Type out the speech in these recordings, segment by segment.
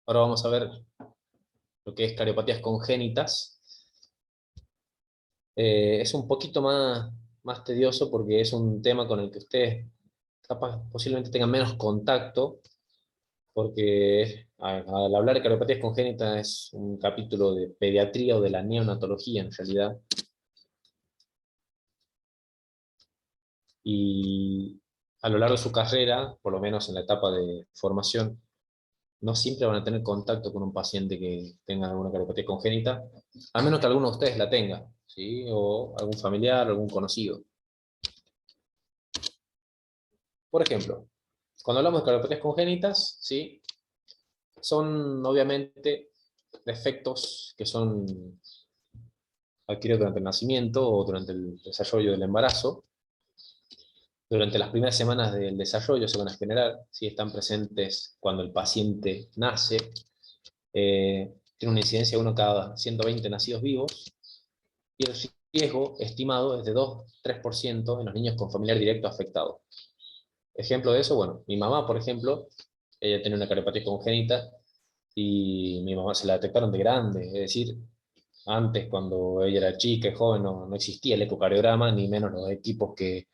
Ahora vamos a ver lo que es cariopatías congénitas. Es un poquito más tedioso porque es un tema con el que ustedes capaz, posiblemente tengan menos contacto, porque al hablar de cariopatías congénitas es un capítulo de pediatría o de la neonatología en realidad. Y a lo largo de su carrera, por lo menos en la etapa de formación, no siempre van a tener contacto con un paciente que tenga alguna cariopatía congénita, a menos que alguno de ustedes la tenga, ¿sí? O algún familiar, algún conocido. Por ejemplo, cuando hablamos de cariopatías congénitas, ¿sí? Son obviamente defectos que son adquiridos durante el nacimiento o durante el desarrollo del embarazo. Durante las primeras semanas del desarrollo se van a generar, si están presentes cuando el paciente nace. Tiene una incidencia de 1 cada 120 nacidos vivos, y el riesgo estimado es de 2-3% en los niños con familiar directo afectado. Ejemplo de eso, bueno, mi mamá, por ejemplo, ella tiene una cariopatía congénita y mi mamá se la detectaron de grande, es decir, antes cuando ella era chica y joven no existía el ecocardiograma, ni menos los equipos que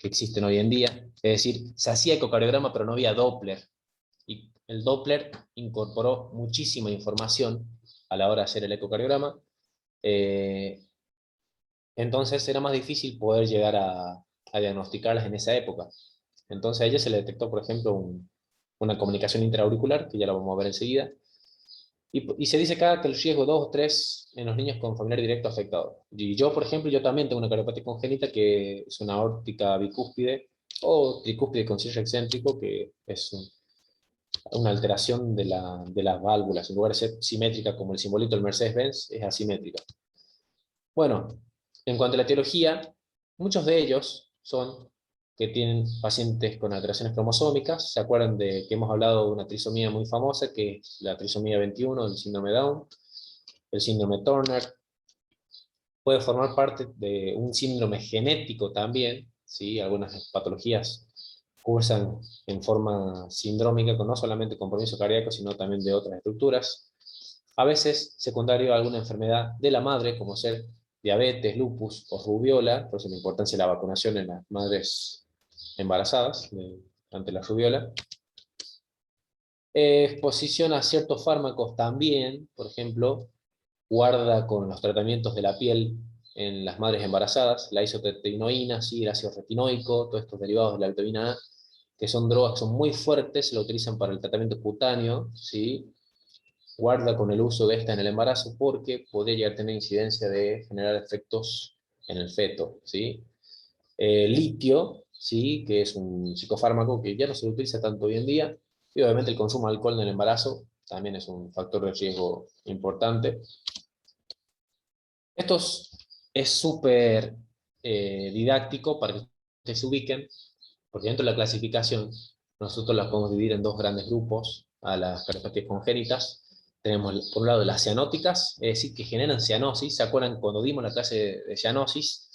existen hoy en día. Es decir, se hacía ecocardiograma pero no había Doppler, y el Doppler incorporó muchísima información a la hora de hacer el ecocardiograma. Eh, entonces era más difícil poder llegar a diagnosticarlas en esa época. Entonces a ella se le detectó, por ejemplo, una comunicación intraauricular, que ya la vamos a ver enseguida, y se dice acá que el riesgo 2 o 3 en los niños con familiar directo afectado. Y yo, por ejemplo, yo también tengo una cariopatía congénita que es una aórtica bicúspide o tricúspide con cierre excéntrico, que es una alteración de las válvulas. En lugar de ser simétrica como el simbolito del Mercedes-Benz, es asimétrica. Bueno, en cuanto a la etiología, muchos de ellos son que tienen pacientes con alteraciones cromosómicas. ¿Se acuerdan de que hemos hablado de una trisomía muy famosa, que es la trisomía 21, el síndrome Down, el síndrome Turner? Puede formar parte de un síndrome genético también, ¿sí? Algunas patologías cursan en forma sindrómica, no solamente compromiso cardíaco, sino también de otras estructuras. A veces secundario a alguna enfermedad de la madre, como ser diabetes, lupus o rubiola, por eso la importancia de la vacunación en las madres embarazadas ante la rubiola. Exposición a ciertos fármacos también, por ejemplo, guarda con los tratamientos de la piel en las madres embarazadas, la isotretinoína, sí, el ácido retinoico, todos estos derivados de la vitamina A, que son drogas que son muy fuertes, se lo utilizan para el tratamiento cutáneo, ¿sí? Guarda con el uso de esta en el embarazo porque podría llegar a tener incidencia de generar efectos en el feto, ¿sí? Litio, ¿sí? Que es un psicofármaco que ya no se utiliza tanto hoy en día, y obviamente el consumo de alcohol en el embarazo también es un factor de riesgo importante. Esto es súper didáctico para que ustedes se ubiquen, porque dentro de la clasificación nosotros las podemos dividir en dos grandes grupos a las cariopatías congénitas. Tenemos por un lado las cianóticas, es decir, que generan cianosis. ¿Se acuerdan cuando dimos la clase de cianosis?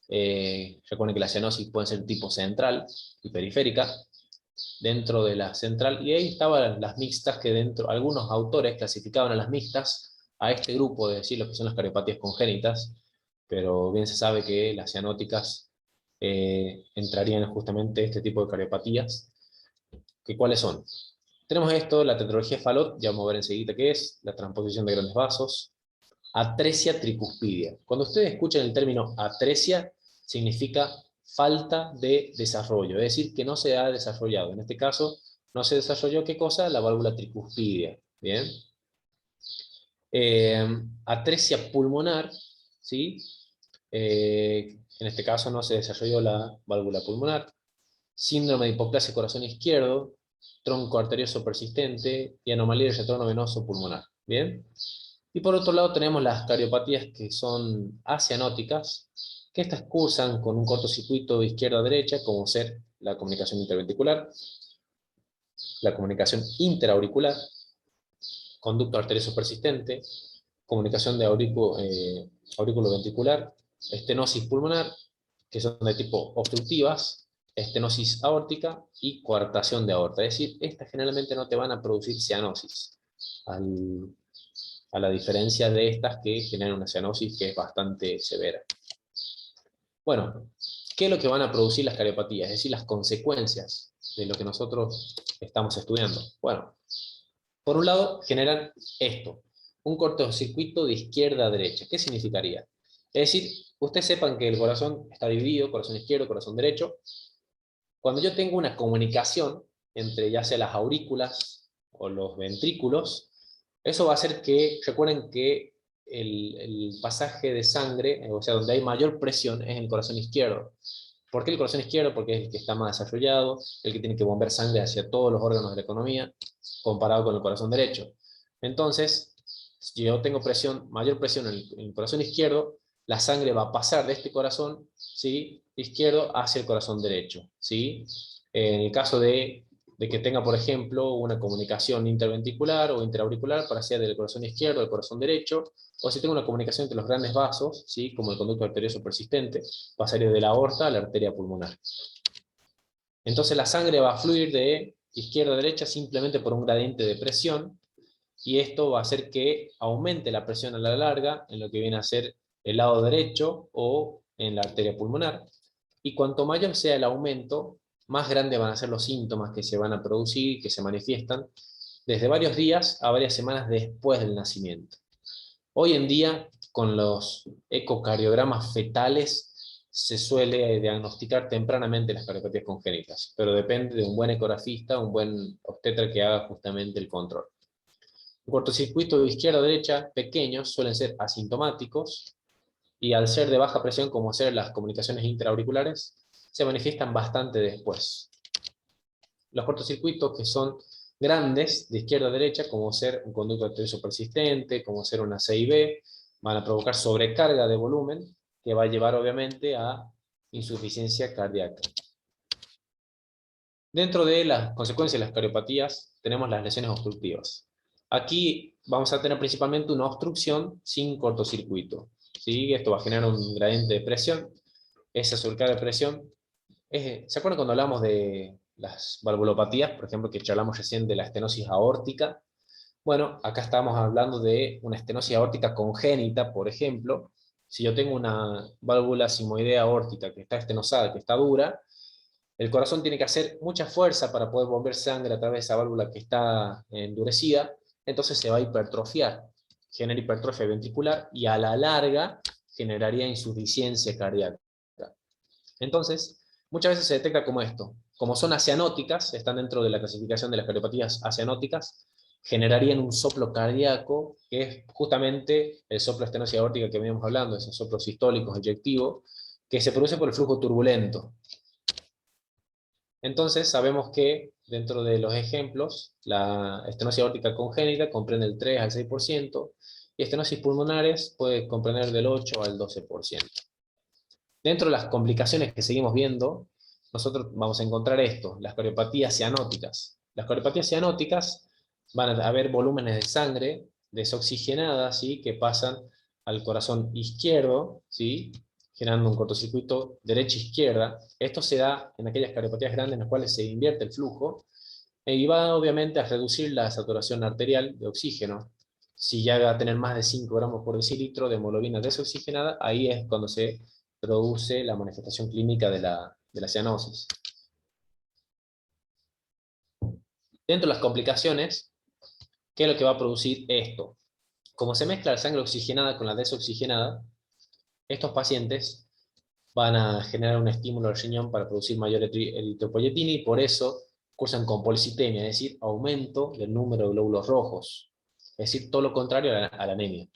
Recuerden que la cianosis puede ser tipo central y periférica. Dentro de la central, y ahí estaban las mixtas, que dentro, algunos autores clasificaban a las mixtas a este grupo de decir lo que son las cariopatías congénitas, pero bien se sabe que las cianóticas entrarían justamente este tipo de cariopatías. ¿Que cuáles son? Tenemos esto, la tetralogía Fallot, ya vamos a ver enseguida qué es, la transposición de grandes vasos, atresia tricuspidia. Cuando ustedes escuchan el término atresia, significa falta de desarrollo, es decir, que no se ha desarrollado. En este caso, no se desarrolló, ¿qué cosa? La válvula tricuspidia. Bien. Atresia pulmonar, ¿sí? En este caso no se desarrolló la válvula pulmonar. Síndrome de hipoplasia corazón izquierdo, tronco arterioso persistente y anomalía del retorno venoso pulmonar. Bien. Y por otro lado tenemos las cariopatías que son acianóticas, que estas cursan con un cortocircuito izquierda a derecha, como ser la comunicación interventricular, la comunicación interauricular, conducto arterioso persistente, comunicación de aurículo ventricular, estenosis pulmonar, que son de tipo obstructivas, estenosis aórtica y coartación de aorta. Es decir, estas generalmente no te van a producir cianosis, a la diferencia de estas que generan una cianosis que es bastante severa. Bueno, ¿qué es lo que van a producir las cariopatías? Es decir, las consecuencias de lo que nosotros estamos estudiando. Bueno, por un lado, generan esto, un cortocircuito de izquierda a derecha. ¿Qué significaría? Es decir, ustedes sepan que el corazón está dividido, corazón izquierdo, corazón derecho. Cuando yo tengo una comunicación entre ya sea las aurículas o los ventrículos, eso va a hacer que, recuerden que el pasaje de sangre, o sea, donde hay mayor presión, es en el corazón izquierdo. ¿Por qué el corazón izquierdo? Porque es el que está más desarrollado, el que tiene que bombear sangre hacia todos los órganos de la economía, comparado con el corazón derecho. Entonces, si yo tengo presión, mayor presión en el corazón izquierdo, la sangre va a pasar de este corazón, ¿sí?, izquierdo hacia el corazón derecho, ¿sí? En el caso de que tenga, por ejemplo, una comunicación interventricular o interauricular, para sea del corazón izquierdo al corazón derecho, o si tengo una comunicación entre los grandes vasos, ¿sí?, como el conducto arterioso persistente, pasaría de la aorta a la arteria pulmonar. Entonces la sangre va a fluir de izquierda a derecha simplemente por un gradiente de presión, y esto va a hacer que aumente la presión a la larga en lo que viene a ser el lado derecho o en la arteria pulmonar, y cuanto mayor sea el aumento, más grandes van a ser los síntomas que se van a producir, que se manifiestan desde varios días a varias semanas después del nacimiento. Hoy en día, con los ecocardiogramas fetales, se suele diagnosticar tempranamente las cardiopatías congénitas, pero depende de un buen ecografista, un buen obstetra que haga justamente el control. Un cortocircuito de izquierda a derecha pequeños suelen ser asintomáticos, y al ser de baja presión, como ser las comunicaciones intraauriculares, se manifiestan bastante después. Los cortocircuitos que son grandes, de izquierda a derecha, como ser un conducto arterioso persistente, como ser una CIB, van a provocar sobrecarga de volumen, que va a llevar obviamente a insuficiencia cardíaca. Dentro de las consecuencias de las cardiopatías, tenemos las lesiones obstructivas. Aquí vamos a tener principalmente una obstrucción sin cortocircuito, ¿sí? Esto va a generar un gradiente de presión. Esa sobrecarga de presión, ¿se acuerdan cuando hablamos de las valvulopatías, por ejemplo, que charlamos recién de la estenosis aórtica? Bueno, acá estamos hablando de una estenosis aórtica congénita, por ejemplo. Si yo tengo una válvula simoidea aórtica que está estenosada, que está dura, el corazón tiene que hacer mucha fuerza para poder bombear sangre a través de esa válvula que está endurecida, entonces se va a hipertrofiar, genera hipertrofia ventricular y a la larga generaría insuficiencia cardíaca. Entonces, muchas veces se detecta como esto. Como son acianóticas, están dentro de la clasificación de las cardiopatías acianóticas, generarían un soplo cardíaco, que es justamente el soplo estenosis aórtica que veníamos hablando, esos soplos sistólicos eyectivos, que se produce por el flujo turbulento. Entonces, sabemos que dentro de los ejemplos, la estenosis aórtica congénita comprende el 3 al 6%, y estenosis pulmonares puede comprender del 8 al 12%. Dentro de las complicaciones que seguimos viendo, nosotros vamos a encontrar esto, las cardiopatías cianóticas. Las cardiopatías cianóticas van a haber volúmenes de sangre desoxigenadas, ¿sí?, que pasan al corazón izquierdo, ¿sí?, generando un cortocircuito derecha-izquierda. Esto se da en aquellas cardiopatías grandes en las cuales se invierte el flujo, y va obviamente a reducir la saturación arterial de oxígeno. Si llega a tener más de 5 gramos por decilitro de hemoglobina desoxigenada, ahí es cuando se produce la manifestación clínica de la cianosis. Dentro de las complicaciones, ¿qué es lo que va a producir esto? Como se mezcla la sangre oxigenada con la desoxigenada, estos pacientes van a generar un estímulo al riñón para producir mayor eritropoyetina, y por eso cursan con policitemia, es decir, aumento del número de glóbulos rojos, es decir, todo lo contrario a la anemia.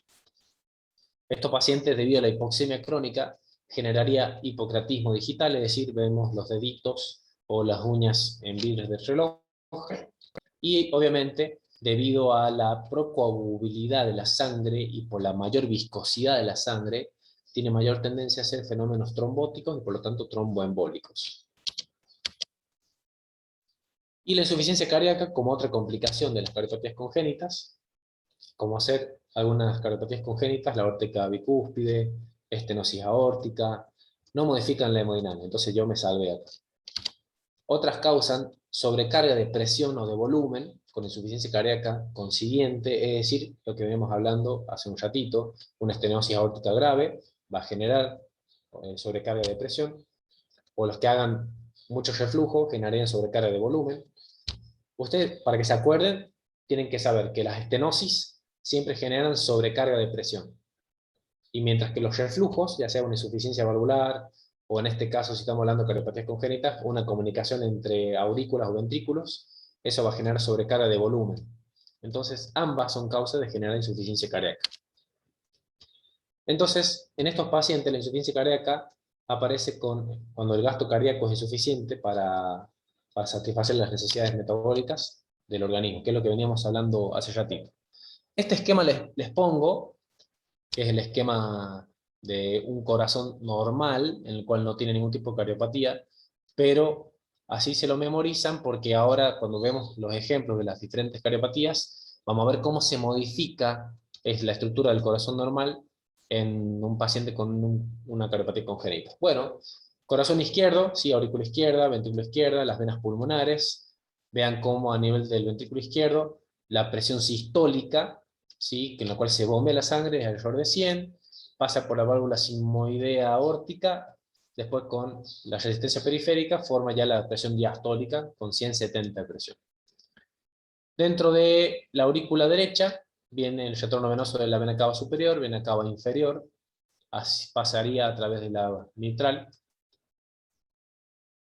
Estos pacientes, debido a la hipoxemia crónica, generaría hipocratismo digital, es decir, vemos los deditos o las uñas en vidrios del reloj, y obviamente, debido a la procoagulabilidad de la sangre y por la mayor viscosidad de la sangre, tiene mayor tendencia a ser fenómenos trombóticos y por lo tanto tromboembólicos. Y la insuficiencia cardíaca como otra complicación de las cardiopatías congénitas, como ser algunas cardiopatías congénitas, la aórtica bicúspide, estenosis aórtica, no modifican la hemodinamia, entonces yo me salvé acá. Otras causan sobrecarga de presión o de volumen, con insuficiencia cardíaca consiguiente, es decir, lo que venimos hablando hace un ratito, una estenosis aórtica grave va a generar sobrecarga de presión, o los que hagan mucho reflujo generarían sobrecarga de volumen. Ustedes, para que se acuerden, tienen que saber que las estenosis siempre generan sobrecarga de presión. Y mientras que los reflujos, ya sea una insuficiencia valvular, o en este caso, si estamos hablando de cardiopatías congénitas, una comunicación entre aurículas o ventrículos, eso va a generar sobrecarga de volumen. Entonces, ambas son causas de generar insuficiencia cardíaca. Entonces, en estos pacientes, la insuficiencia cardíaca aparece cuando el gasto cardíaco es insuficiente para satisfacer las necesidades metabólicas del organismo, que es lo que veníamos hablando hace ratito. Este esquema les pongo, que es el esquema de un corazón normal, en el cual no tiene ningún tipo de cardiopatía, pero así se lo memorizan porque ahora cuando vemos los ejemplos de las diferentes cardiopatías, vamos a ver cómo se modifica la estructura del corazón normal en un paciente con una cardiopatía congénita. Bueno, corazón izquierdo, sí, aurícula izquierda, ventrículo izquierda, las venas pulmonares, vean cómo a nivel del ventrículo izquierdo, la presión sistólica, ¿sí? En la cual se bombea la sangre es alrededor de 100, pasa por la válvula sigmoidea aórtica, después con la resistencia periférica forma ya la presión diastólica con 170 de presión. Dentro de la aurícula derecha viene el retorno venoso de la vena cava superior, vena cava inferior, así pasaría a través de la mitral,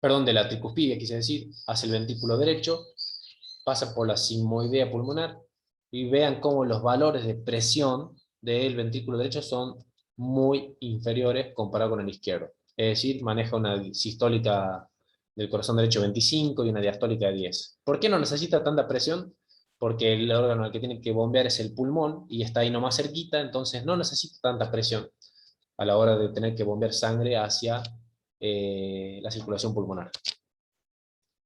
perdón, de la tricuspidia, quise decir, hacia el ventrículo derecho, pasa por la sigmoidea pulmonar, y vean cómo los valores de presión del ventrículo derecho son muy inferiores comparado con el izquierdo. Es decir, maneja una sistólica del corazón derecho 25 y una diastólica de 10. ¿Por qué no necesita tanta presión? Porque el órgano al que tiene que bombear es el pulmón y está ahí nomás cerquita, entonces no necesita tanta presión a la hora de tener que bombear sangre hacia la circulación pulmonar.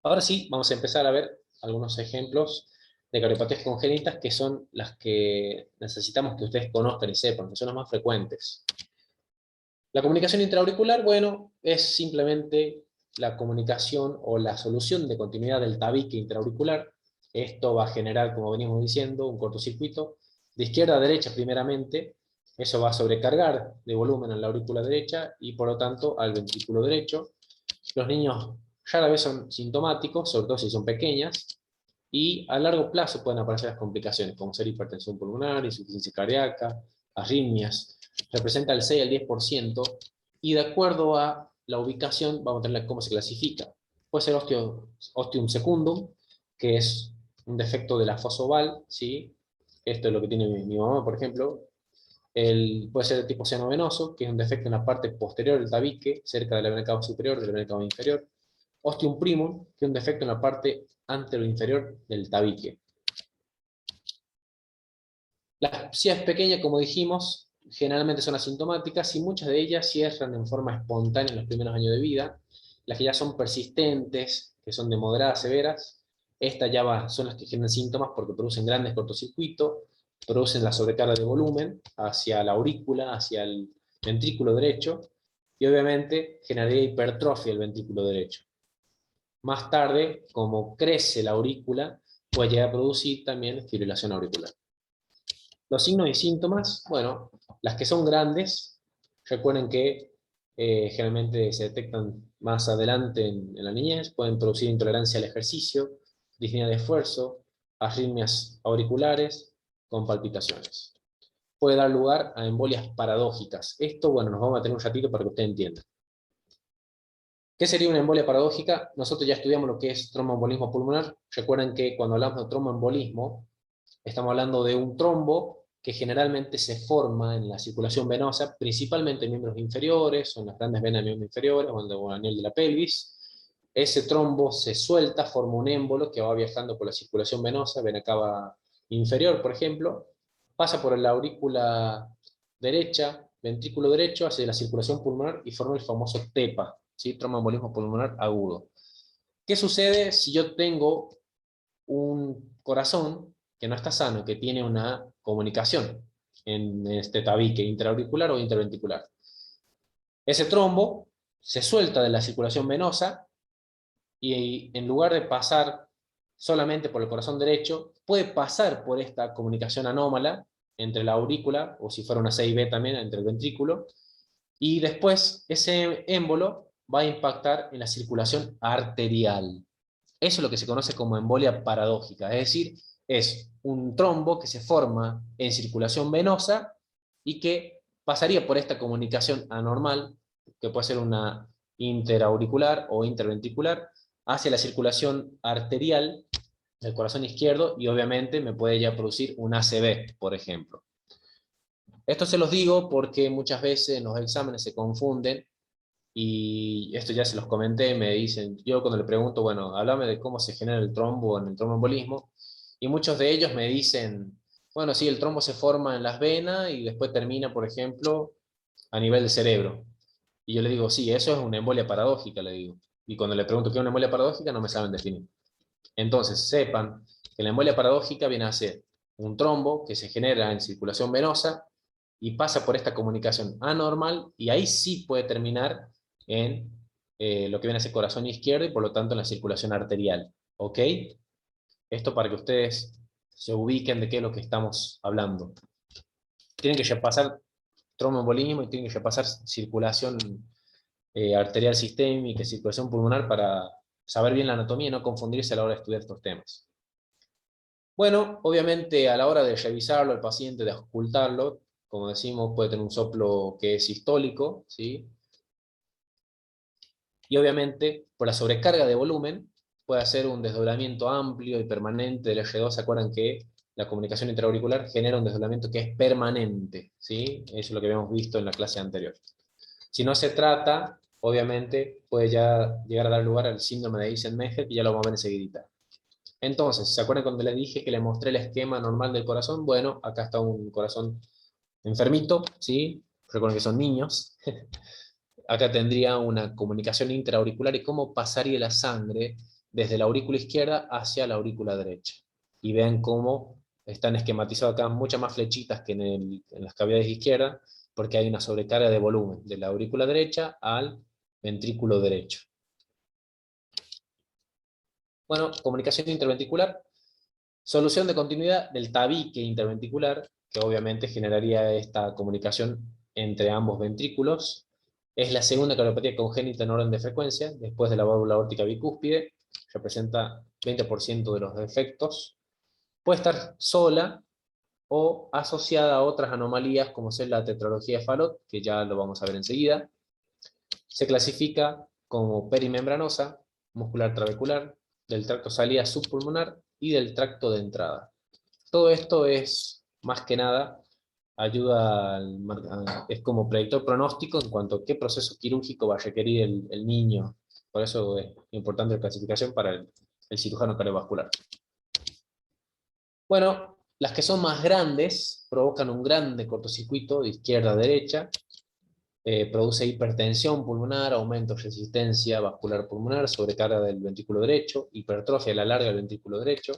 Ahora sí, vamos a empezar a ver algunos ejemplos de cardiopatías congénitas que son las que necesitamos que ustedes conozcan y sepan, que son las más frecuentes. La comunicación intraauricular, bueno, es simplemente la comunicación o la solución de continuidad del tabique intraauricular. Esto va a generar, como venimos diciendo, un cortocircuito de izquierda a derecha primeramente. Eso va a sobrecargar de volumen a la aurícula derecha y por lo tanto al ventrículo derecho. Los niños rara vez son sintomáticos, sobre todo si son pequeñas, y a largo plazo pueden aparecer las complicaciones, como ser hipertensión pulmonar, insuficiencia cardíaca, arritmias. Representa el 6 al 10%, y de acuerdo a la ubicación vamos a tener cómo se clasifica. Puede ser ostium secundum, que es un defecto de la fosa oval, ¿sí? Esto es lo que tiene mi mamá, por ejemplo. Puede ser de tipo seno venoso, que es un defecto en la parte posterior del tabique, cerca de la vena cava superior, de la vena cava inferior. Ostium primum, que es un defecto en la parte anteroinferior del tabique. Las psias pequeñas, como dijimos, generalmente son asintomáticas y muchas de ellas cierran en forma espontánea en los primeros años de vida. Las que ya son persistentes, que son de moderadas a severas, estas ya son las que generan síntomas porque producen grandes cortocircuitos, producen la sobrecarga de volumen hacia la aurícula, hacia el ventrículo derecho, y obviamente generaría hipertrofia del ventrículo derecho. Más tarde, como crece la aurícula, puede llegar a producir también fibrilación auricular. Los signos y síntomas, bueno, las que son grandes, recuerden que generalmente se detectan más adelante en la niñez, pueden producir intolerancia al ejercicio, disnea de esfuerzo, arritmias auriculares con palpitaciones. Puede dar lugar a embolias paradójicas. Esto, bueno, nos vamos a tener un ratito para que ustedes entiendan. ¿Qué sería una embolia paradójica? Nosotros ya estudiamos lo que es tromboembolismo pulmonar. Recuerden que cuando hablamos de tromboembolismo, estamos hablando de un trombo que generalmente se forma en la circulación venosa, principalmente en miembros inferiores, o en las grandes venas de miembros inferiores, o a nivel de la pelvis. Ese trombo se suelta, forma un émbolo que va viajando por la circulación venosa, vena cava inferior, por ejemplo, pasa por la aurícula derecha, ventrículo derecho, hacia la circulación pulmonar y forma el famoso TEPA, ¿sí? Tromboembolismo pulmonar agudo. ¿Qué sucede si yo tengo un corazón que no está sano, que tiene una comunicación en este tabique intraauricular o interventricular? Ese trombo se suelta de la circulación venosa y en lugar de pasar solamente por el corazón derecho, puede pasar por esta comunicación anómala entre la aurícula, o si fuera una CIB también, entre el ventrículo, y después ese émbolo va a impactar en la circulación arterial. Eso es lo que se conoce como embolia paradójica, es decir, es un trombo que se forma en circulación venosa y que pasaría por esta comunicación anormal, que puede ser una interauricular o interventricular, hacia la circulación arterial del corazón izquierdo y obviamente me puede ya producir un ACV, por ejemplo. Esto se los digo porque muchas veces en los exámenes se confunden y esto ya se los comenté, me dicen, yo cuando le pregunto, bueno, háblame de cómo se genera el trombo en el tromboembolismo, y muchos de ellos me dicen, bueno, sí, el trombo se forma en las venas y después termina, por ejemplo, a nivel del cerebro. Y yo le digo, sí, eso es una embolia paradójica, le digo. Y cuando le pregunto qué es una embolia paradójica, no me saben definir. Entonces, sepan que la embolia paradójica viene a ser un trombo que se genera en circulación venosa y pasa por esta comunicación anormal y ahí sí puede terminar en lo que viene a ser corazón izquierdo y por lo tanto en la circulación arterial. ¿Ok? Esto para que ustedes se ubiquen de qué es lo que estamos hablando. Tienen que ya pasar tromboembolismo y tienen que ya pasar circulación arterial sistémica, circulación pulmonar para saber bien la anatomía y no confundirse a la hora de estudiar estos temas. Bueno, obviamente a la hora de revisarlo al paciente, de ocultarlo, como decimos, puede tener un soplo que es sistólico, ¿sí? Y obviamente, por la sobrecarga de volumen, puede hacer un desdoblamiento amplio y permanente del R2. ¿Se acuerdan que la comunicación intraauricular genera un desdoblamiento que es permanente? ¿Sí? Eso es lo que habíamos visto en la clase anterior. Si no se trata, obviamente, puede ya llegar a dar lugar al síndrome de Eisenmenger, que ya lo vamos a ver enseguida. Entonces, ¿se acuerdan cuando les dije que les mostré el esquema normal del corazón? Bueno, acá está un corazón enfermito, ¿sí? Recuerden que son niños. Acá tendría una comunicación intraauricular y cómo pasaría la sangre desde la aurícula izquierda hacia la aurícula derecha. Y vean cómo están esquematizadas acá muchas más flechitas que en las cavidades izquierdas, porque hay una sobrecarga de volumen de la aurícula derecha al ventrículo derecho. Bueno, comunicación interventricular, solución de continuidad del tabique interventricular, que obviamente generaría esta comunicación entre ambos ventrículos. Es la segunda cardiopatía congénita en orden de frecuencia, después de la válvula aórtica bicúspide, representa 20% de los defectos. Puede estar sola o asociada a otras anomalías, como ser la tetralogía de Fallot, que ya lo vamos a ver enseguida. Se clasifica como perimembranosa, muscular trabecular, del tracto salida subpulmonar y del tracto de entrada. Todo esto es, más que nada, ayuda es como predictor pronóstico en cuanto a qué proceso quirúrgico va a requerir el niño. Por eso es importante la clasificación para el cirujano cardiovascular. Bueno, las que son más grandes provocan un grande cortocircuito de izquierda a derecha, produce hipertensión pulmonar, aumento de resistencia vascular pulmonar, sobrecarga del ventrículo derecho, hipertrofia a la larga del ventrículo derecho.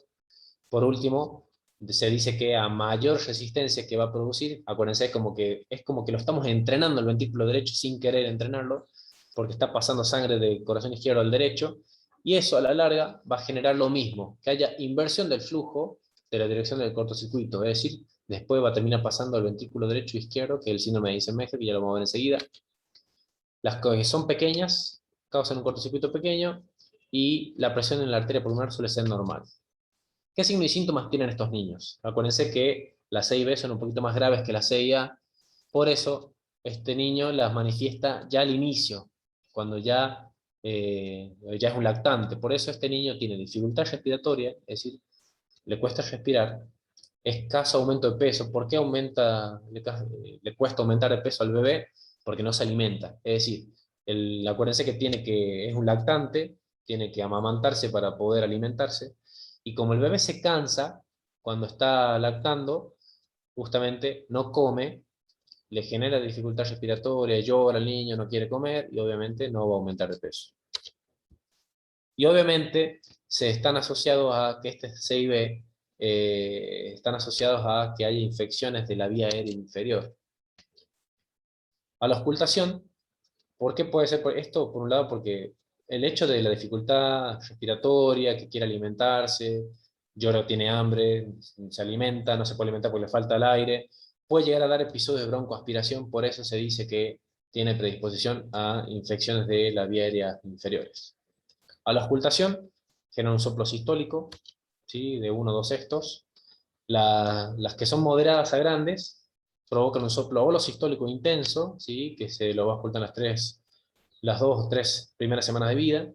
Por último, se dice que a mayor resistencia que va a producir, acuérdense, es como que lo estamos entrenando el ventrículo derecho sin querer entrenarlo, porque está pasando sangre del corazón izquierdo al derecho, y eso a la larga va a generar lo mismo, que haya inversión del flujo de la dirección del cortocircuito, es decir, después va a terminar pasando al ventrículo derecho e izquierdo, que es el síndrome de Eisenmenger, que ya lo vamos a ver enseguida. Las que son pequeñas causan un cortocircuito pequeño, y la presión en la arteria pulmonar suele ser normal. ¿Qué signos y síntomas tienen estos niños? Acuérdense que las C y B son un poquito más graves que las C y A, por eso este niño las manifiesta ya al inicio, cuando ya es un lactante. Por eso este niño tiene dificultad respiratoria, es decir, le cuesta respirar, escaso aumento de peso. ¿Por qué le cuesta aumentar de peso al bebé? Porque no se alimenta. Es decir, acuérdense que es un lactante, tiene que amamantarse para poder alimentarse, y como el bebé se cansa cuando está lactando, justamente no come, le genera dificultad respiratoria, llora el niño, no quiere comer, y obviamente no va a aumentar de peso. Y obviamente se están asociados a que este CIB están asociados a que haya infecciones de la vía aérea inferior. A la ocultación, ¿por qué puede ser esto? Por un lado, porque el hecho de la dificultad respiratoria, que quiere alimentarse, llora, tiene hambre, se alimenta, no se puede alimentar porque le falta el aire, puede llegar a dar episodios de broncoaspiración, por eso se dice que tiene predisposición a infecciones de la vía aérea inferiores. A la auscultación, genera un soplo sistólico, ¿sí? De 1 o 2 sextos. Las que son moderadas a grandes provocan un soplo holosistólico intenso, ¿sí? Que se lo va a ocultar las 2 o 3 primeras semanas de vida.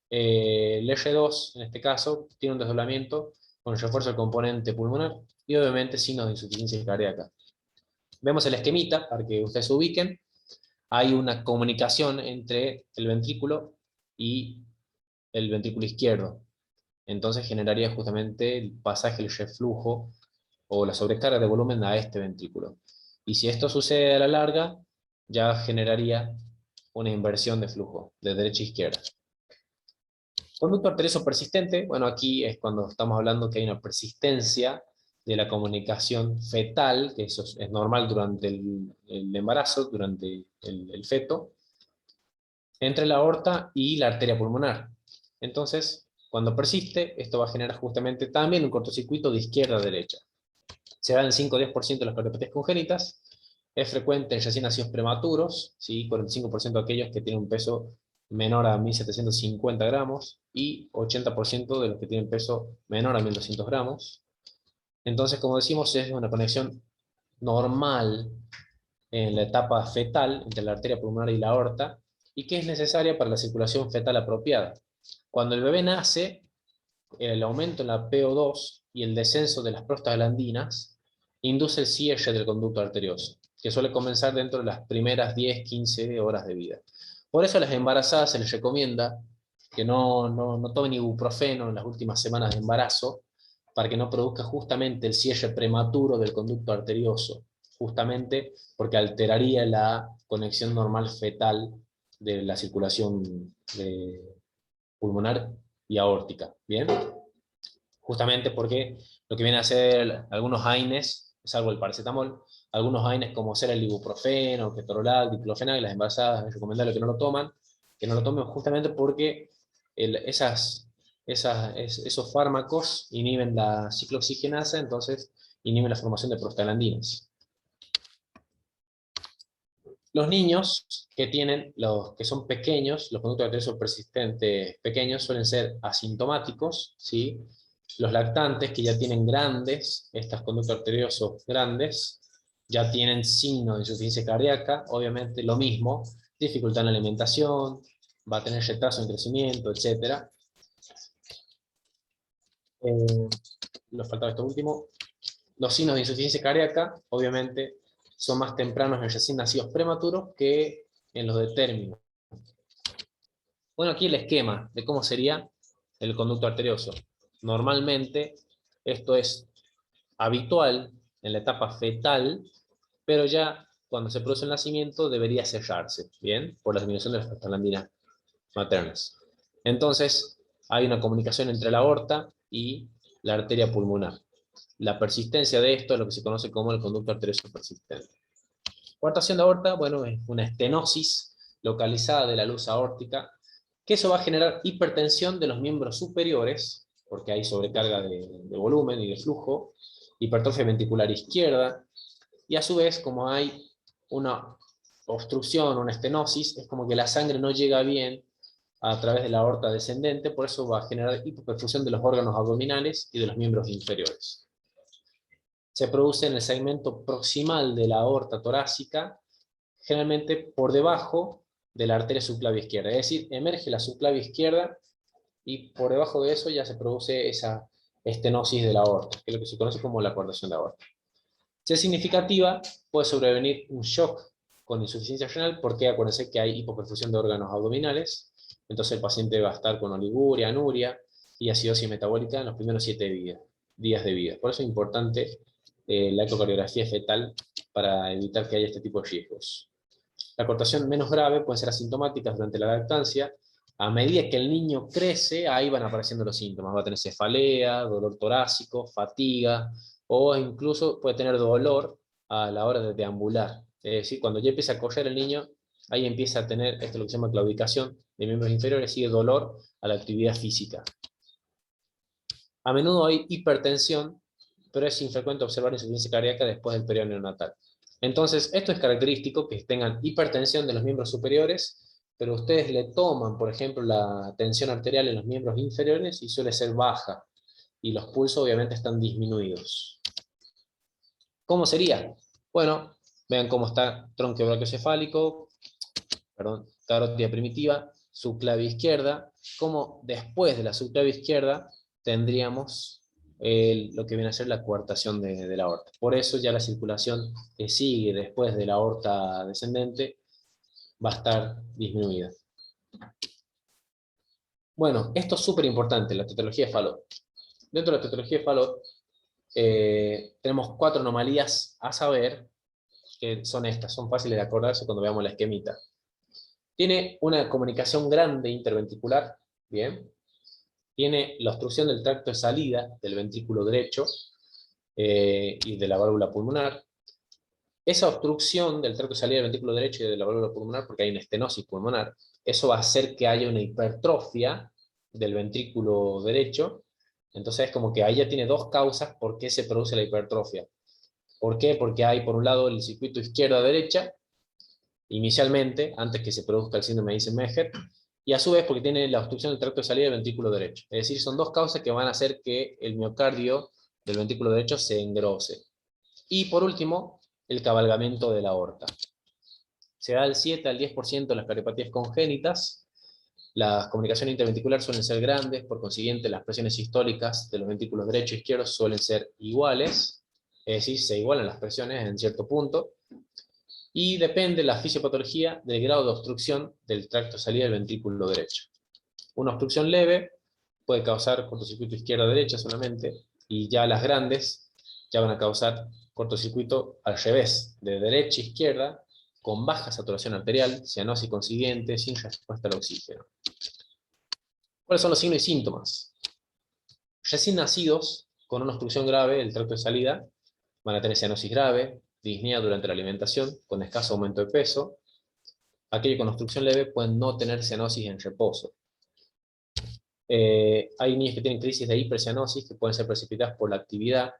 El R2, en este caso, tiene un desdoblamiento con refuerzo del componente pulmonar y obviamente signos de insuficiencia cardíaca. Vemos el esquemita para que ustedes se ubiquen. Hay una comunicación entre el ventrículo y el ventrículo izquierdo. Entonces generaría justamente el pasaje, el reflujo o la sobrecarga de volumen a este ventrículo. Y si esto sucede a la larga, ya generaría una inversión de flujo de derecha a izquierda. Conducto arterioso persistente, bueno, aquí es cuando estamos hablando que hay una persistencia de la comunicación fetal, que eso es normal durante el embarazo, durante el feto, entre la aorta y la arteria pulmonar. Entonces, cuando persiste, esto va a generar justamente también un cortocircuito de izquierda a derecha. Se da en 5 o 10% de las cardiopatías congénitas, es frecuente en recién nacidos prematuros, ¿sí? 45% de aquellos que tienen un peso menor a 1.750 gramos y 80% de los que tienen peso menor a 1.200 gramos. Entonces, como decimos, es una conexión normal en la etapa fetal entre la arteria pulmonar y la aorta y que es necesaria para la circulación fetal apropiada. Cuando el bebé nace, el aumento en la PO2 y el descenso de las prostaglandinas induce el cierre del conducto arterioso, que suele comenzar dentro de las primeras 10-15 horas de vida. Por eso a las embarazadas se les recomienda que no tomen ibuprofeno en las últimas semanas de embarazo, para que no produzca justamente el cierre prematuro del conducto arterioso, justamente porque alteraría la conexión normal fetal de la circulación pulmonar y aórtica. ¿Bien? Justamente porque lo que viene a hacer algunos AINES, salvo el paracetamol, algunos AINES como ser el ibuprofeno, ketorolac, diclofenac, las embarazadas es recomendable que no lo tomen justamente porque esos fármacos inhiben la ciclooxigenasa, entonces inhiben la formación de prostaglandinas. Los niños los que son pequeños, los conductos arteriosos persistentes pequeños, suelen ser asintomáticos, ¿sí? Los lactantes que ya tienen estos conductos arteriosos grandes, ya tienen signos de insuficiencia cardíaca, obviamente lo mismo, dificultad en la alimentación, va a tener retraso en crecimiento, etc. Nos faltaba esto último. Los signos de insuficiencia cardíaca, obviamente, son más tempranos en recién nacidos prematuros que en los de término. Bueno, aquí el esquema de cómo sería el conducto arterioso. Normalmente, esto es habitual en la etapa fetal, pero ya cuando se produce el nacimiento debería cerrarse, ¿bien? Por la disminución de las prostaglandinas maternas. Entonces, hay una comunicación entre la aorta y la arteria pulmonar. La persistencia de esto es lo que se conoce como el conducto arterioso persistente. Coartación de aorta, bueno, es una estenosis localizada de la luz aórtica, que eso va a generar hipertensión de los miembros superiores, porque hay sobrecarga de volumen y de flujo, hipertrofia ventricular izquierda, y a su vez, como hay una obstrucción, una estenosis, es como que la sangre no llega bien a través de la aorta descendente, por eso va a generar hipoperfusión de los órganos abdominales y de los miembros inferiores. Se produce en el segmento proximal de la aorta torácica, generalmente por debajo de la arteria subclavia izquierda, es decir, emerge la subclavia izquierda y por debajo de eso ya se produce esa estenosis de la aorta, que es lo que se conoce como la coartación de aorta. Si es significativa, puede sobrevenir un shock con insuficiencia renal, porque acuérdense que hay hipoperfusión de órganos abdominales, entonces el paciente va a estar con oliguria, anuria y acidosis metabólica en los primeros 7 días de vida. Por eso es importante la ecocardiografía fetal para evitar que haya este tipo de riesgos. La cortación menos grave puede ser asintomática durante la lactancia. A medida que el niño crece, ahí van apareciendo los síntomas. Va a tener cefalea, dolor torácico, fatiga, o incluso puede tener dolor a la hora de deambular. Es decir, cuando ya empieza a correr el niño, ahí empieza a tener esto lo que se llama claudicación de miembros inferiores, sigue dolor a la actividad física. A menudo hay hipertensión, pero es infrecuente observar insuficiencia cardíaca después del periodo neonatal. Entonces, esto es característico, que tengan hipertensión de los miembros superiores, pero ustedes le toman, por ejemplo, la tensión arterial en los miembros inferiores y suele ser baja, y los pulsos obviamente están disminuidos. ¿Cómo sería? Bueno, vean cómo está tronco brachiocefálico, perdón, carótida primitiva, subclavia izquierda, como después de la subclavia izquierda tendríamos lo que viene a ser la coartación de la aorta. Por eso ya la circulación que sigue después de la aorta descendente va a estar disminuida. Bueno, esto es súper importante, la tetralogía de Fallot. Dentro de la tetralogía de Fallot tenemos 4 anomalías a saber, que son estas, son fáciles de acordarse cuando veamos la esquemita. Tiene una comunicación grande interventricular, bien. Tiene la obstrucción del tracto de salida del ventrículo derecho y de la válvula pulmonar. Esa obstrucción del tracto de salida del ventrículo derecho y de la válvula pulmonar, porque hay una estenosis pulmonar, eso va a hacer que haya una hipertrofia del ventrículo derecho. Entonces es como que ahí ya tiene 2 causas por qué se produce la hipertrofia. ¿Por qué? Porque hay por un lado el circuito izquierda-derecha, inicialmente, antes que se produzca el síndrome de Eisenmenger, y a su vez porque tiene la obstrucción del tracto de salida del ventrículo derecho. Es decir, son 2 causas que van a hacer que el miocardio del ventrículo derecho se engrose. Y por último, el cabalgamiento de la aorta. Se da del 7 al 10% de las cardiopatías congénitas. Las comunicaciones interventriculares suelen ser grandes, por consiguiente las presiones sistólicas de los ventrículos derecho e izquierdo suelen ser iguales, es decir, se igualan las presiones en cierto punto, y depende la fisiopatología del grado de obstrucción del tracto de salida del ventrículo derecho. Una obstrucción leve puede causar cortocircuito izquierda-derecha solamente, y ya las grandes ya van a causar cortocircuito al revés, de derecha a izquierda, con baja saturación arterial, cianosis consiguiente, sin respuesta al oxígeno. ¿Cuáles son los signos y síntomas? Recién nacidos con una obstrucción grave del tracto de salida van a tener cianosis grave, disnea durante la alimentación, con escaso aumento de peso. Aquellos con obstrucción leve pueden no tener cianosis en reposo. Hay niños que tienen crisis de hipercianosis que pueden ser precipitadas por la actividad.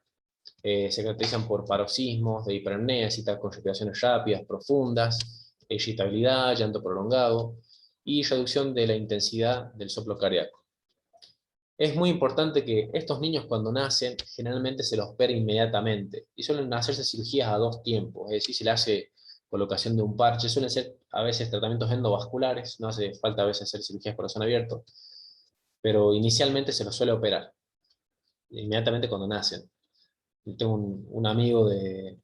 Se caracterizan por paroxismos de hiperapnea, citas con respiraciones rápidas, profundas, irritabilidad, llanto prolongado y reducción de la intensidad del soplo cardíaco. Es muy importante que estos niños cuando nacen generalmente se los opera inmediatamente y suelen hacerse cirugías a 2 tiempos, es decir, se le hace colocación de un parche, suelen ser a veces tratamientos endovasculares, no hace falta a veces hacer cirugías corazón abierto, pero inicialmente se los suele operar inmediatamente cuando nacen. Tengo un amigo de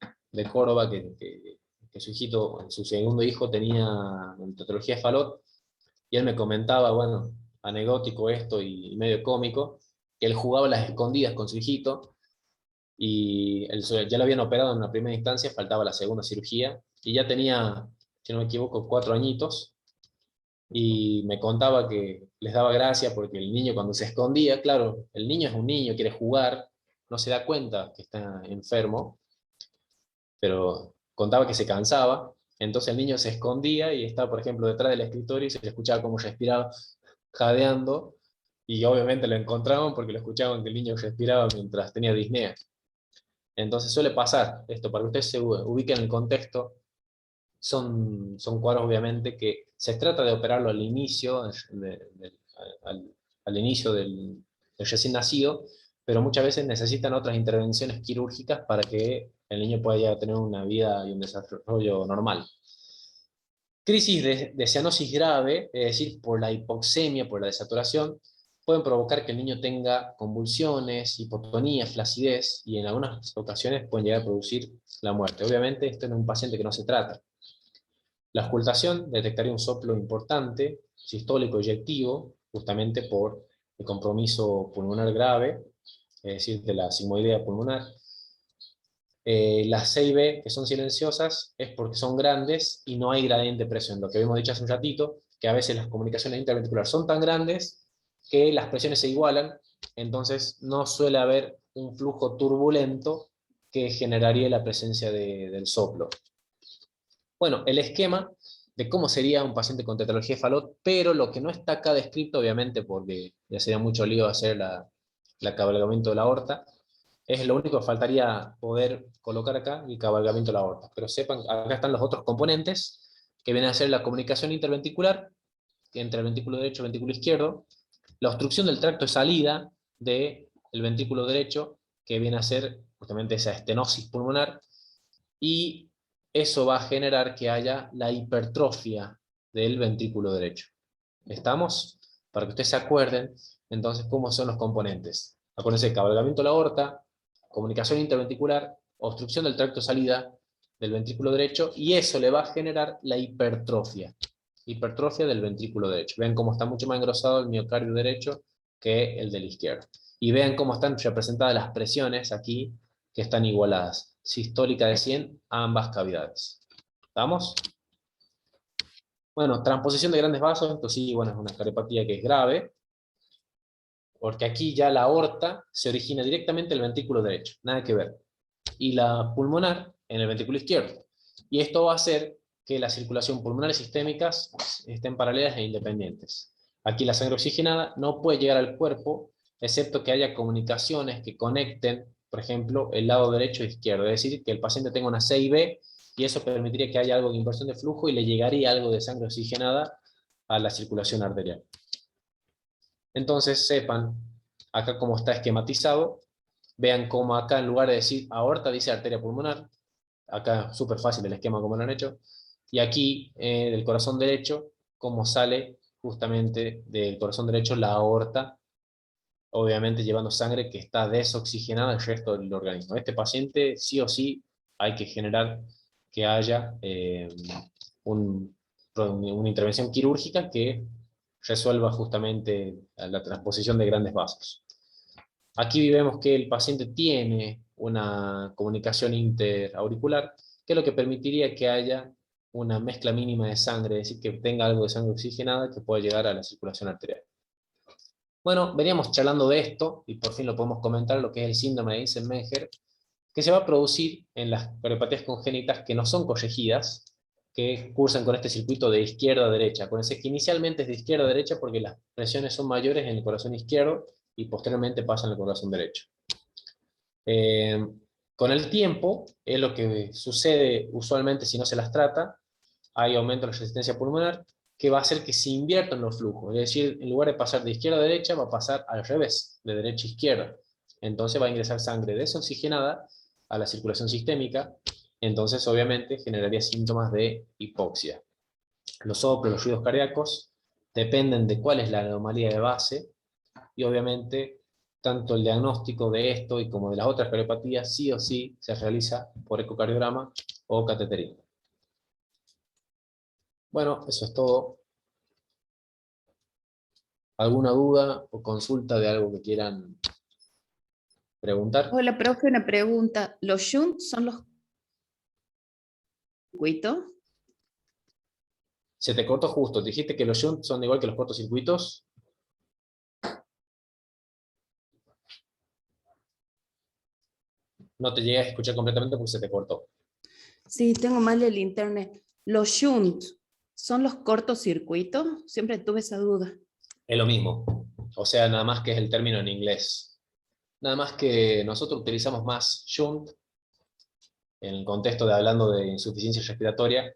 Córdoba que su hijito, su segundo hijo tenía tetralogía de Fallot, y él me comentaba, bueno, anecdótico esto y medio cómico, que él jugaba a las escondidas con su hijito, y ya lo habían operado en una primera instancia, faltaba la segunda cirugía, y ya tenía, si no me equivoco, 4 añitos, y me contaba que les daba gracia porque el niño cuando se escondía, claro, el niño es un niño, quiere jugar, no se da cuenta que está enfermo, pero contaba que se cansaba, entonces el niño se escondía y estaba, por ejemplo, detrás del escritorio y se le escuchaba cómo respiraba jadeando, y obviamente lo encontraban porque lo escuchaban que el niño respiraba mientras tenía disnea. Entonces suele pasar esto, para que ustedes se ubiquen en el contexto, son cuadros obviamente que se trata de operarlo al inicio, al, al inicio del recién nacido, pero muchas veces necesitan otras intervenciones quirúrgicas para que el niño pueda ya tener una vida y un desarrollo normal. Crisis de cianosis grave, es decir, por la hipoxemia, por la desaturación, pueden provocar que el niño tenga convulsiones, hipotonía, flacidez, y en algunas ocasiones pueden llegar a producir la muerte. Obviamente esto en un paciente que no se trata. La auscultación detectaría un soplo importante, sistólico eyectivo, justamente por el compromiso pulmonar grave, es decir, de la sigmoidea pulmonar. Las C y B, que son silenciosas, es porque son grandes y no hay gradiente de presión. Lo que habíamos dicho hace un ratito, que a veces las comunicaciones interventriculares son tan grandes que las presiones se igualan, entonces no suele haber un flujo turbulento que generaría la presencia del soplo. Bueno, el esquema de cómo sería un paciente con tetralogía de Fallot, pero lo que no está acá descrito, obviamente, porque ya sería mucho lío hacer el cabalgamiento de la aorta. Es lo único que faltaría poder colocar acá, el cabalgamiento de la aorta. Pero sepan, acá están los otros componentes, que vienen a ser la comunicación interventricular, entre el ventrículo derecho y el ventrículo izquierdo, la obstrucción del tracto de salida del ventrículo derecho, que viene a ser justamente esa estenosis pulmonar, y eso va a generar que haya la hipertrofia del ventrículo derecho. ¿Estamos? Para que ustedes se acuerden, entonces, cómo son los componentes. Acuérdense, cabalgamiento de la aorta, comunicación interventricular, obstrucción del tracto de salida del ventrículo derecho, y eso le va a generar la hipertrofia del ventrículo derecho. Vean cómo está mucho más engrosado el miocardio derecho que el del izquierdo. Y vean cómo están representadas las presiones aquí, que están igualadas. Sistólica de 100 a ambas cavidades. ¿Estamos? Bueno, transposición de grandes vasos, esto sí, bueno, es una cariopatía que es grave, porque aquí ya la aorta se origina directamente en el ventrículo derecho, nada que ver. Y la pulmonar en el ventrículo izquierdo. Y esto va a hacer que la circulación pulmonar y sistémicas estén paralelas e independientes. Aquí la sangre oxigenada no puede llegar al cuerpo, excepto que haya comunicaciones que conecten, por ejemplo, el lado derecho e izquierdo. Es decir, que el paciente tenga una C y B, y eso permitiría que haya algo de inversión de flujo y le llegaría algo de sangre oxigenada a la circulación arterial. Entonces sepan, acá cómo está esquematizado, vean cómo acá en lugar de decir aorta dice arteria pulmonar, acá súper fácil el esquema como lo han hecho, y aquí del corazón derecho, cómo sale justamente del corazón derecho la aorta, obviamente llevando sangre que está desoxigenada al resto del organismo. Este paciente sí o sí hay que generar que haya una intervención quirúrgica que resuelva justamente la transposición de grandes vasos. Aquí vemos que el paciente tiene una comunicación interauricular, que es lo que permitiría que haya una mezcla mínima de sangre, es decir, que tenga algo de sangre oxigenada que pueda llegar a la circulación arterial. Bueno, veníamos charlando de esto, y por fin lo podemos comentar, lo que es el síndrome de Eisenmenger, que se va a producir en las cariopatías congénitas que no son corregidas, que cursan con este circuito de izquierda a derecha. Acuérdense que inicialmente es de izquierda a derecha porque las presiones son mayores en el corazón izquierdo y posteriormente pasan al corazón derecho. Eh, con el tiempo, es lo que sucede usualmente si no se las trata, hay aumento de la resistencia pulmonar, que va a hacer que se inviertan los flujos. Es decir, en lugar de pasar de izquierda a derecha, va a pasar al revés, de derecha a izquierda. Entonces va a ingresar sangre desoxigenada a la circulación sistémica, entonces obviamente generaría síntomas de hipoxia. Los soplos, los ruidos cardíacos, dependen de cuál es la anomalía de base, y obviamente tanto el diagnóstico de esto y como de las otras cardiopatías sí o sí se realiza por ecocardiograma o cateterismo. Bueno, eso es todo. ¿Alguna duda o consulta de algo que quieran preguntar? Hola, profe, una pregunta. ¿Los shunt son los circuitos? Se te cortó justo. Dijiste que los shunts son igual que los cortocircuitos. No te llegué a escuchar completamente porque se te cortó. Sí, tengo mal el internet. ¿Los shunt son los cortocircuitos? Siempre tuve esa duda. Es lo mismo. O sea, nada más que es el término en inglés. Nada más que nosotros utilizamos más shunt en el contexto de hablando de insuficiencia respiratoria,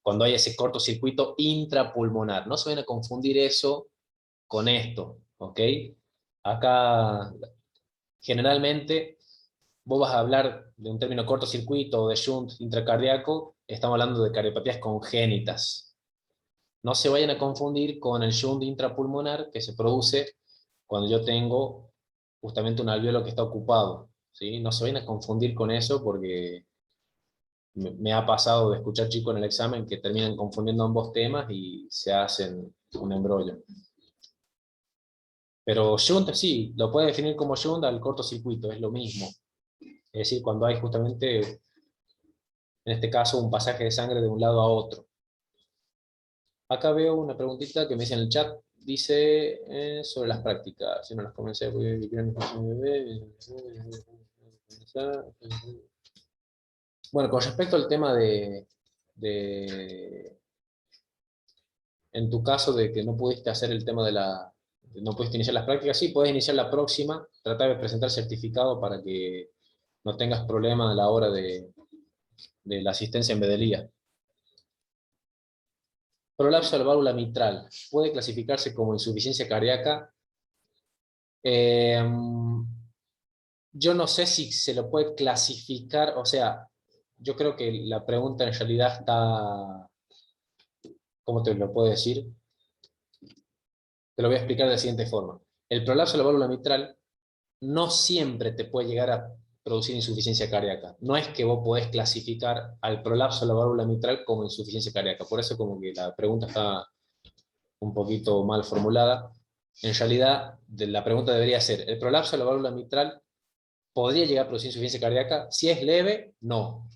cuando hay ese cortocircuito intrapulmonar. No se vayan a confundir eso con esto, ¿ok? Acá, generalmente, vos vas a hablar de un término cortocircuito o de shunt intracardíaco, estamos hablando de cardiopatías congénitas. No se vayan a confundir con el shunt intrapulmonar que se produce cuando yo tengo justamente un alveolo que está ocupado, ¿sí? No se vayan a confundir con eso porque me ha pasado de escuchar chicos en el examen que terminan confundiendo ambos temas y se hacen un embrollo. Pero shunt sí, lo puede definir como shunt al cortocircuito, es lo mismo. Es decir, cuando hay justamente, en este caso, un pasaje de sangre de un lado a otro. Acá veo una preguntita que me dice en el chat, dice sobre las prácticas, si no las comencé, bueno, con respecto al tema de, en tu caso, de que no pudiste hacer el tema de no puedes iniciar las prácticas, sí, puedes iniciar la próxima, tratar de presentar certificado para que no tengas problema a la hora de la asistencia en Bedelía. Prolapso de la válvula mitral, ¿puede clasificarse como insuficiencia cardíaca? Yo no sé si se lo puede clasificar, o sea, yo creo que la pregunta en realidad está, ¿cómo te lo puedo decir? Te lo voy a explicar de la siguiente forma. El prolapso de la válvula mitral no siempre te puede llegar a producir insuficiencia cardíaca. No es que vos podés clasificar al prolapso de la válvula mitral como insuficiencia cardíaca. Por eso como que la pregunta está un poquito mal formulada. En realidad, la pregunta debería ser, ¿el prolapso de la válvula mitral podría llegar a producir insuficiencia cardíaca? Si es leve, no.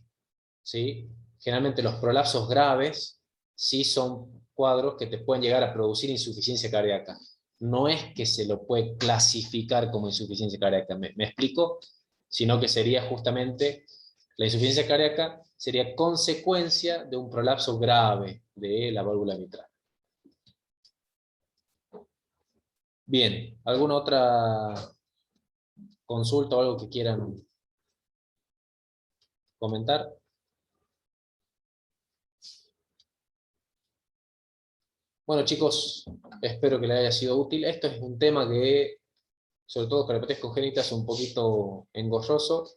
¿Sí? Generalmente los prolapsos graves sí son cuadros que te pueden llegar a producir insuficiencia cardíaca. No es que se lo puede clasificar como insuficiencia cardíaca, ¿me explico? Sino que sería justamente, la insuficiencia cardíaca sería consecuencia de un prolapso grave de la válvula mitral. Bien, ¿alguna otra consulta o algo que quieran comentar? Bueno, chicos, espero que les haya sido útil. Esto es un tema que, sobre todo cardiopatías congénitas, es un poquito engorroso.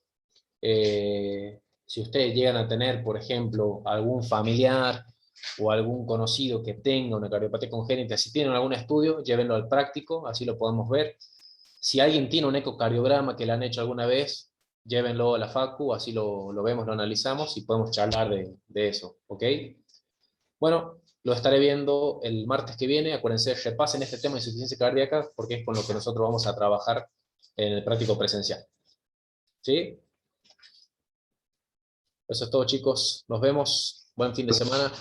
Si ustedes llegan a tener, por ejemplo, algún familiar o algún conocido que tenga una cardiopatía congénita, si tienen algún estudio, llévenlo al práctico, así lo podemos ver. Si alguien tiene un ecocardiograma que le han hecho alguna vez, llévenlo a la facu, así lo vemos, lo analizamos y podemos charlar de eso, ¿ok? Bueno, lo estaré viendo el martes que viene. Acuérdense, repasen este tema de insuficiencia cardíaca porque es con lo que nosotros vamos a trabajar en el práctico presencial. ¿Sí? Eso es todo, chicos. Nos vemos. Buen fin de semana.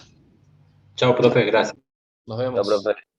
Chao, profe, gracias. Nos Chao, vemos. profe.